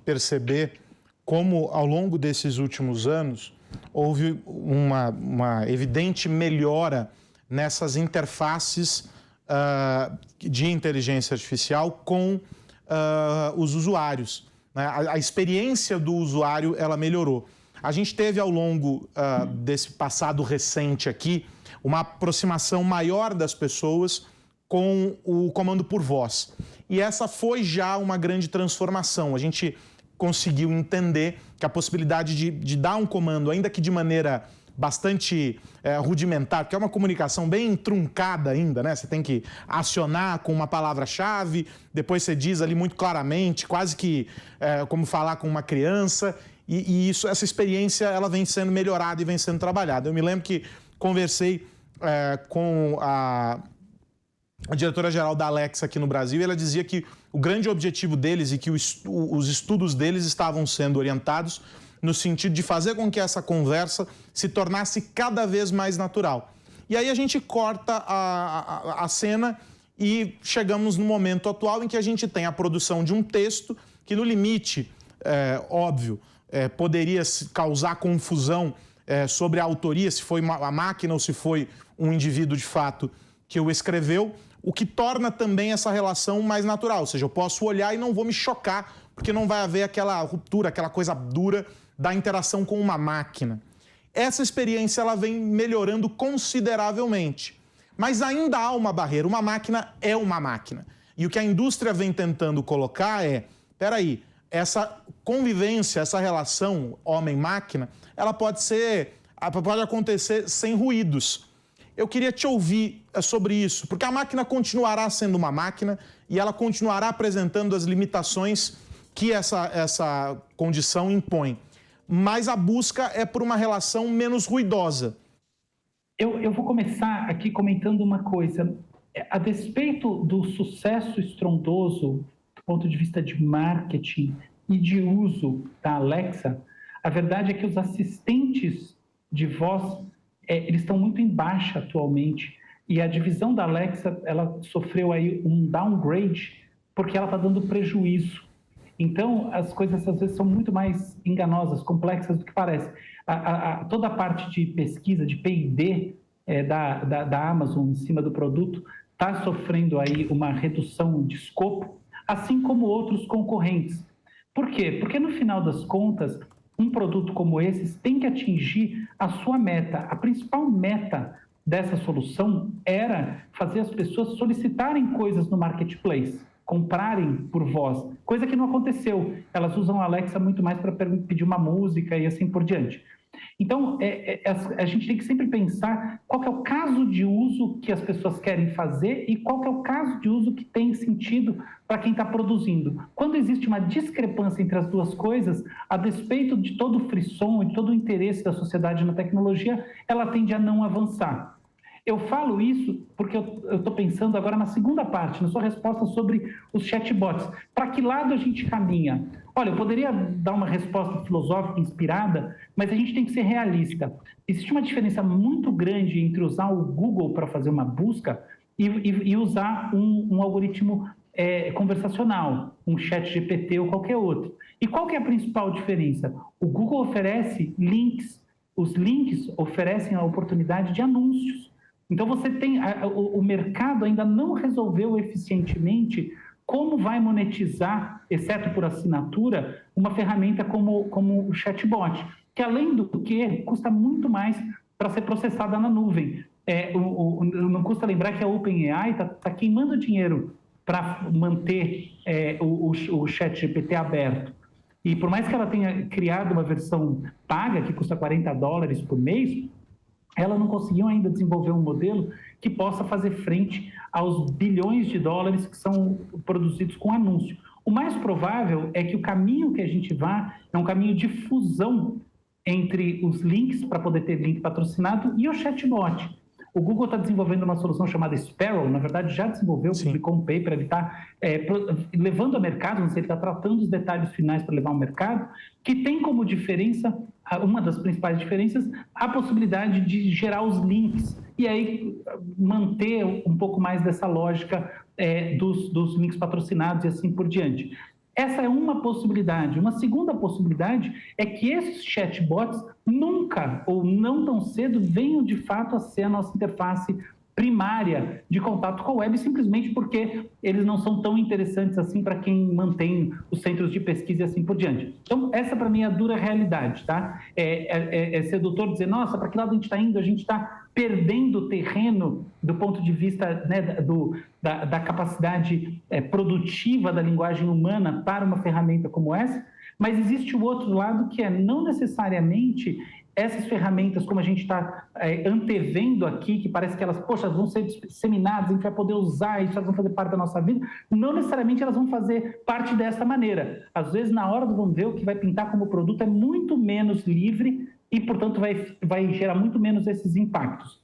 perceber como, ao longo desses últimos anos, houve uma evidente melhora nessas interfaces de inteligência artificial com os usuários, né? A experiência do usuário, ela melhorou. A gente teve, ao longo desse passado recente aqui, uma aproximação maior das pessoas com o comando por voz. E essa foi já uma grande transformação. A gente conseguiu entender que a possibilidade de dar um comando, ainda que de maneira bastante rudimentar, porque é uma comunicação bem truncada ainda, né? Você tem que acionar com uma palavra-chave, depois você diz ali muito claramente, quase que como falar com uma criança, e essa experiência ela vem sendo melhorada e vem sendo trabalhada. Eu me lembro que conversei com a diretora-geral da Alexa aqui no Brasil, e ela dizia que o grande objetivo deles e que os estudos deles estavam sendo orientados no sentido de fazer com que essa conversa se tornasse cada vez mais natural. E aí a gente corta a cena e chegamos no momento atual em que a gente tem a produção de um texto que, no limite, óbvio, poderia causar confusão sobre a autoria, se foi a máquina ou se foi um indivíduo de fato que o escreveu, o que torna também essa relação mais natural. Ou seja, eu posso olhar e não vou me chocar, porque não vai haver aquela ruptura, aquela coisa dura da interação com uma máquina. Essa experiência ela vem melhorando consideravelmente, mas ainda há uma barreira. Uma máquina é uma máquina. E o que a indústria vem tentando colocar peraí, essa convivência, essa relação homem-máquina, ela pode acontecer sem ruídos. Eu queria te ouvir sobre isso, porque a máquina continuará sendo uma máquina e ela continuará apresentando as limitações que essa condição impõe. Mas a busca é por uma relação menos ruidosa. Eu vou começar aqui comentando uma coisa. A despeito do sucesso estrondoso do ponto de vista de marketing e de uso da Alexa, a verdade é que os assistentes de voz eles estão muito em baixa atualmente, e a divisão da Alexa ela sofreu aí um downgrade porque ela está dando prejuízo. Então, as coisas às vezes são muito mais enganosas, complexas do que parece. Toda a parte de pesquisa, de P&D da Amazon em cima do produto está sofrendo aí uma redução de escopo, assim como outros concorrentes. Por quê? Porque no final das contas, um produto como esse tem que atingir a sua meta. A principal meta dessa solução era fazer as pessoas solicitarem coisas no marketplace, comprarem por voz, coisa que não aconteceu. Elas usam a Alexa muito mais para pedir uma música e assim por diante. Então, a gente tem que sempre pensar qual que é o caso de uso que as pessoas querem fazer e qual que é o caso de uso que tem sentido para quem está produzindo. Quando existe uma discrepância entre as duas coisas, a despeito de todo o frisson e de todo o interesse da sociedade na tecnologia, ela tende a não avançar. Eu falo isso porque eu estou pensando agora na segunda parte, na sua resposta sobre os chatbots. Para que lado a gente caminha? Olha, eu poderia dar uma resposta filosófica inspirada, mas a gente tem que ser realista. Existe uma diferença muito grande entre usar o Google para fazer uma busca e usar um algoritmo conversacional, um chat GPT ou qualquer outro. E qual que é a principal diferença? O Google oferece links, os links oferecem a oportunidade de anúncios. Então, você tem o mercado ainda não resolveu eficientemente como vai monetizar, exceto por assinatura, uma ferramenta como o chatbot, que, além do que, custa muito mais para ser processada na nuvem. Não custa lembrar que a OpenAI está queimando dinheiro para manter o ChatGPT aberto. E por mais que ela tenha criado uma versão paga, que custa $40 por mês, ela não conseguiu ainda desenvolver um modelo que possa fazer frente aos bilhões de dólares que são produzidos com anúncio. O mais provável é que o caminho que a gente vá é um caminho de fusão entre os links, para poder ter link patrocinado, e o chatbot. O Google está desenvolvendo uma solução chamada Sparrow, na verdade já desenvolveu, publicou um paper, ele está levando ao mercado, não sei, ele está tratando os detalhes finais para levar ao mercado, que tem como diferença, uma das principais diferenças, a possibilidade de gerar os links e aí manter um pouco mais dessa lógica dos links patrocinados e assim por diante. Essa é uma possibilidade. Uma segunda possibilidade é que esses chatbots nunca ou não tão cedo venham de fato a ser a nossa interface primária de contato com a web, simplesmente porque eles não são tão interessantes assim para quem mantém os centros de pesquisa e assim por diante. Então, essa para mim é a dura realidade, tá? É sedutor dizer, nossa, para que lado a gente está indo? A gente está perdendo terreno do ponto de vista, né, da capacidade produtiva da linguagem humana para uma ferramenta como essa, mas existe o outro lado que é não necessariamente essas ferramentas, como a gente está antevendo aqui, que parece que elas, poxa, vão ser disseminadas, a gente vai poder usar isso, elas vão fazer parte da nossa vida, não necessariamente elas vão fazer parte dessa maneira. Às vezes, na hora do vamos ver, o que vai pintar como produto é muito menos livre e, portanto, vai gerar muito menos esses impactos.